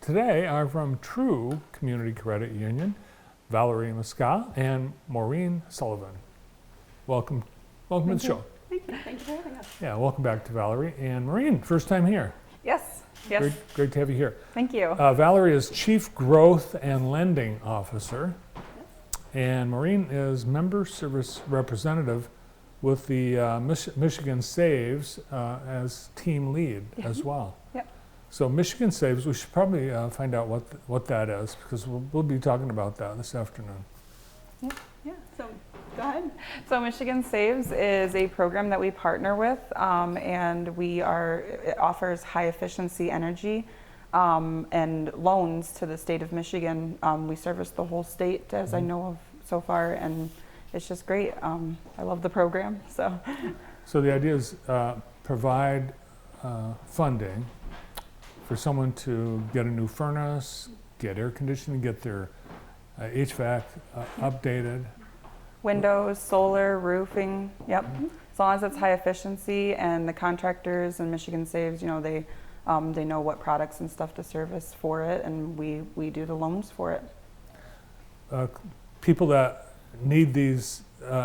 today are from True Community Credit Union, Valerie Muscat and Maureen Sullivan. Welcome to the show. Thank you for having us. Yeah, welcome back to Valerie and Maureen. First time here. Yes. Great to have you here. Thank you. Valerie is Chief Growth and Lending Officer, and Maureen is Member Service Representative with the Michigan Saves as team lead as well. Yep. So Michigan Saves, we should probably find out what that is, because we'll be talking about that this afternoon. Yeah, so go ahead. So Michigan Saves is a program that we partner with, and it offers high efficiency energy and loans to the state of Michigan. We service the whole state, as I know of so far, and it's just great. I love the program. So the idea is provide funding for someone to get a new furnace, get air conditioning, get their HVAC updated. Windows, solar, roofing, yep. As long as it's high efficiency, and the contractors and Michigan Saves, they know what products and stuff to service for it, and we do the loans for it. People that need these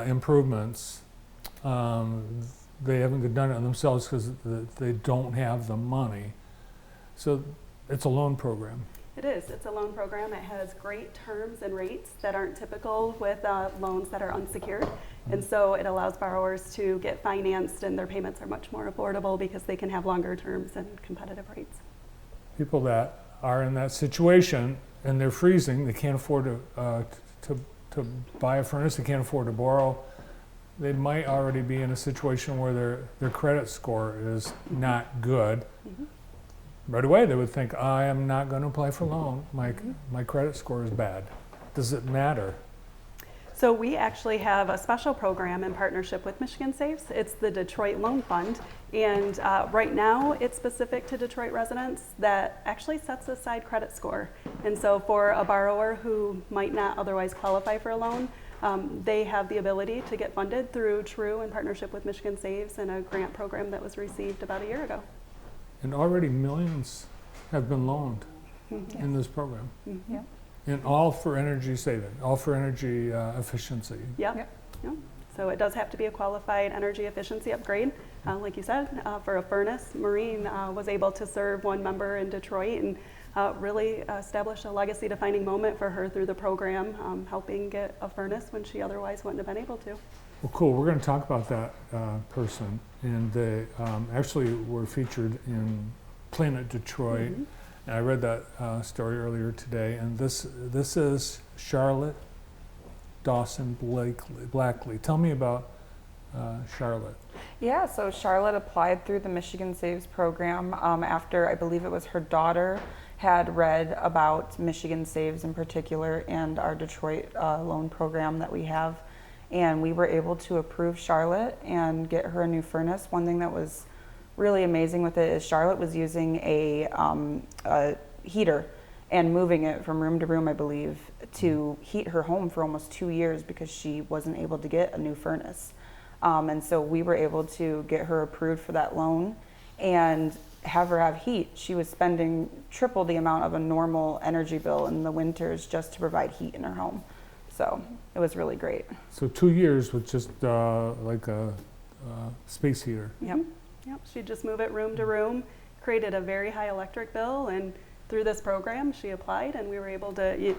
improvements, they haven't done it themselves because they don't have the money. So it's a loan program. It is. It's a loan program. It has great terms and rates that aren't typical with loans that are unsecured. And so it allows borrowers to get financed, and their payments are much more affordable because they can have longer terms and competitive rates. People that are in that situation and they're freezing, they can't afford to buy a furnace, they can't afford to borrow. They might already be in a situation where their credit score is not good. Right away they would think, I am not going to apply for a loan. My credit score is bad. Does it matter? So we actually have a special program in partnership with Michigan Saves. It's the Detroit Loan Fund, and right now it's specific to Detroit residents that actually sets aside credit score. And so for a borrower who might not otherwise qualify for a loan, they have the ability to get funded through True in partnership with Michigan Saves and a grant program that was received about a year ago. And already millions have been loaned in this program. Yep. And all for energy saving, all for energy efficiency. Yep. So it does have to be a qualified energy efficiency upgrade. Like you said, for a furnace, Maureen was able to serve one member in Detroit and really establish a legacy-defining moment for her through the program, helping get a furnace when she otherwise wouldn't have been able to. Well, cool. We're going to talk about that person. And they actually were featured in Planet Detroit. And I read that story earlier today. And this is Charlotte Dawson Blackley. Tell me about Charlotte. Yeah, so Charlotte applied through the Michigan Saves program after, I believe it was her daughter had read about Michigan Saves in particular and our Detroit loan program that we have. And we were able to approve Charlotte and get her a new furnace. One thing that was really amazing with it is Charlotte was using a heater and moving it from room to room, I believe, to heat her home for almost 2 years because she wasn't able to get a new furnace. And so we were able to get her approved for that loan and have her have heat. She was spending triple the amount of a normal energy bill in the winters just to provide heat in her home. So it was really great. So 2 years with just like a space heater. Yep. She'd just move it room to room, created a very high electric bill, and through this program she applied, and we were able to.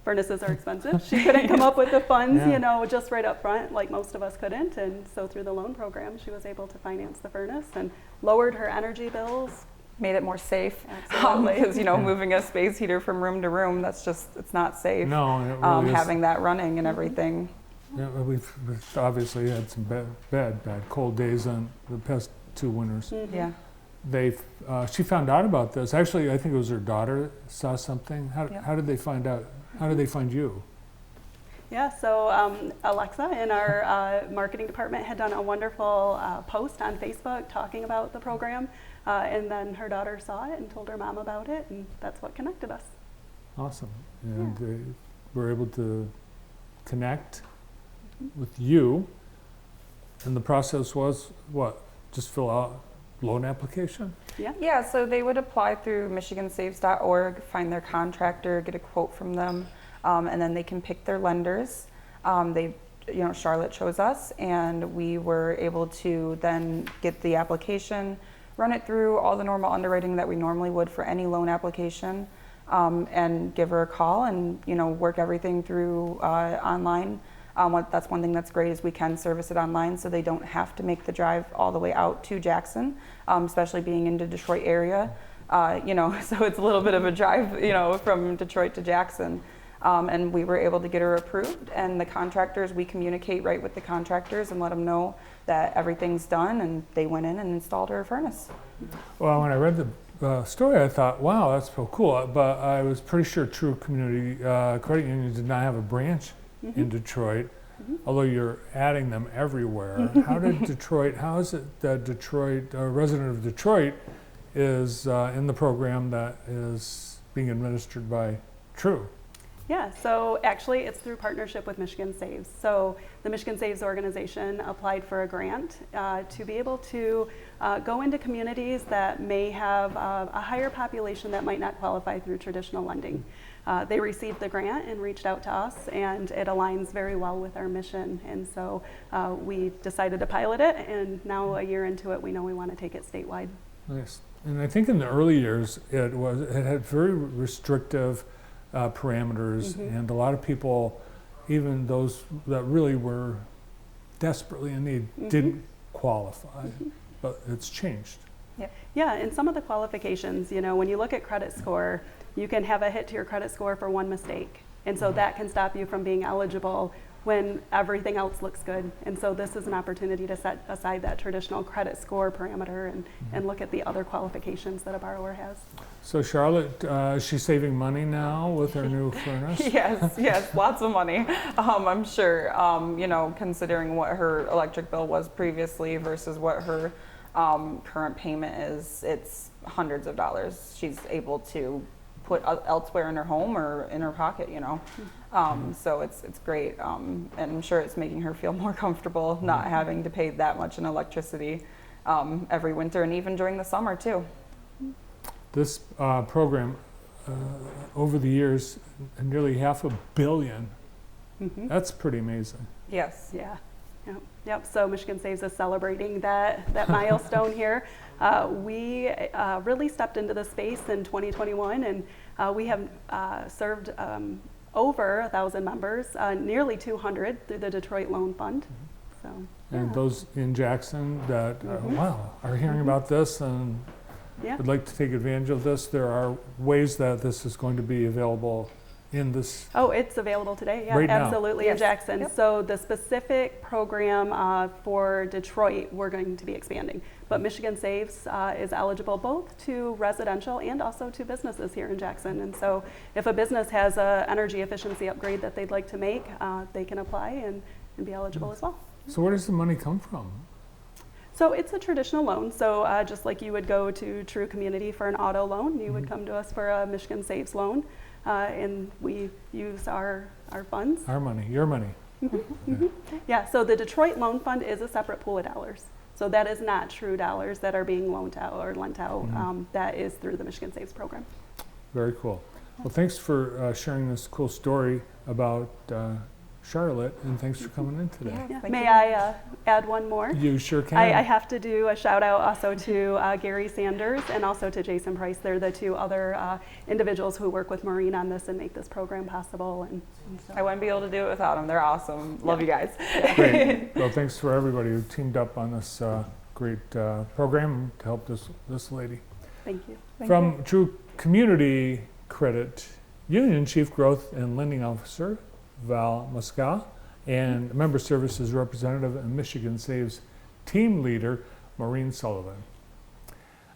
Furnaces are expensive. She couldn't come up with the funds, just right up front, like most of us couldn't. And so through the loan program, she was able to finance the furnace and lowered her energy bills. Made it more safe. Absolutely. Because, moving a space heater from room to room, it's not safe. No, it really having that running and everything. Yeah, we've obviously had some bad cold days on the past 2 winters. Yeah. She found out about this. Actually, I think it was her daughter saw something. How did they find out? How did they find you? Yeah, so Alexa in our marketing department had done a wonderful post on Facebook talking about the program, and then her daughter saw it and told her mom about it, and that's what connected us. Awesome. And they were able to connect with you, and the process was what? Just fill out loan application? Yeah, so they would apply through michigansaves.org, find their contractor, get a quote from them, and then they can pick their lenders. Charlotte chose us, and we were able to then get the application, run it through all the normal underwriting that we normally would for any loan application, and give her a call and, work everything through online. That's one thing that's great is we can service it online, so they don't have to make the drive all the way out to Jackson, especially being in the Detroit area. So it's a little bit of a drive, from Detroit to Jackson. And we were able to get her approved, and the contractors, we communicate right with the contractors and let them know that everything's done, and they went in and installed her furnace. Well, when I read the story, I thought, wow, that's so cool. But I was pretty sure True Community Credit Union did not have a branch in Detroit, although you're adding them everywhere. How is it that Detroit, a resident of Detroit, is in the program that is being administered by True? Yeah, so actually it's through partnership with Michigan Saves. So the Michigan Saves organization applied for a grant to be able to go into communities that may have a higher population that might not qualify through traditional lending. They received the grant and reached out to us, and it aligns very well with our mission. And so we decided to pilot it, and now a year into it, we know we want to take it statewide. Nice. And I think in the early years, it had very restrictive parameters, and a lot of people, even those that really were desperately in need, didn't qualify. But it's changed. Yeah, and some of the qualifications, when you look at credit score, you can have a hit to your credit score for one mistake. And so that can stop you from being eligible when everything else looks good. And so this is an opportunity to set aside that traditional credit score parameter and look at the other qualifications that a borrower has. So Charlotte, is she saving money now with her new furnace? Yes, lots of money. I'm sure, considering what her electric bill was previously versus what her current payment is, it's hundreds of dollars she's able to put elsewhere in her home or in her pocket, So it's great, and I'm sure it's making her feel more comfortable not having to pay that much in electricity every winter and even during the summer too. This program, over the years, nearly $500 million. That's pretty amazing. Yes. Yeah. Yep. So Michigan Saves is celebrating that milestone here. We really stepped into the space in 2021, and we have served over 1,000 members, nearly 200 through the Detroit Loan Fund. So. And those in Jackson that are hearing about this and would like to take advantage of this, there are ways that this is going to be available in this. Oh, it's available today. Yeah, right absolutely now. In Jackson. Yep. So the specific program for Detroit, we're going to be expanding. But Michigan Saves is eligible both to residential and also to businesses here in Jackson. And so if a business has an energy efficiency upgrade that they'd like to make, they can apply and be eligible as well. So where does the money come from? So it's a traditional loan. So just like you would go to True Community for an auto loan, you would come to us for a Michigan Saves loan. And we use our funds. Our money, your money. Yeah, so the Detroit Loan Fund is a separate pool of dollars. So that is not True dollars that are being loaned out or lent out. That is through the Michigan Saves program. Very cool. Well, thanks for sharing this cool story about Charlotte, and thanks for coming in today. Yeah, May I add one more? You sure can. I have to do a shout out also to Gary Sanders and also to Jason Price. They're the two other individuals who work with Maureen on this and make this program possible. And so. I wouldn't be able to do it without them. They're awesome. Love you guys. Great. Well, thanks for everybody who teamed up on this great program to help this lady. Thank you. From True Community Credit Union, Chief Growth and Lending Officer Val Muscal, and Member Services Representative and Michigan Saves Team Leader Maureen Sullivan.